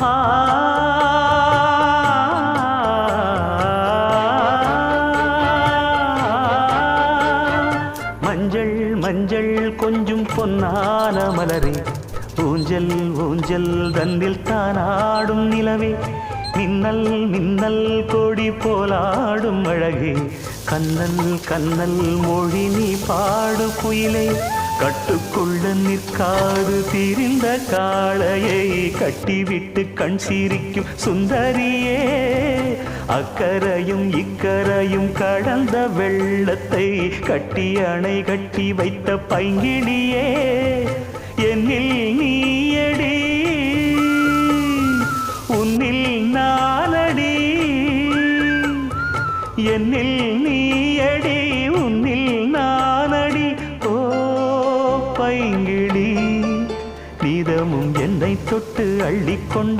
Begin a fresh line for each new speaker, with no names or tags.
ஆ மஞ்சள் மஞ்சள் கொஞ்சம் பொன்னான மலரே ஊஞ்சல் ஊஞ்சல் தன்னில் தானாடும் நிலவே மின்னல் மின்னல் கொடி போலாடும் அழகே கண்ணல் கண்ணல் மொழி நீ பாடு குயிலே கட்டுக்குள்ள நிற்காது திரிந்த காளையை கட்டிவிட்டு கண் சிரிக்கும் சுந்தரியே அக்கரையும் இக்கரையும் கடந்த வெள்ளத்தை கட்டி அணை கட்டி வைத்த பைங்கிளியே என்னில் நீயடி உன்னில் நானடி என்னில் நீயடி உன்னில் நானடி ஓ பைங்கிளி நீதமும் என்னை தொட்டு அள்ளிக்கொண்ட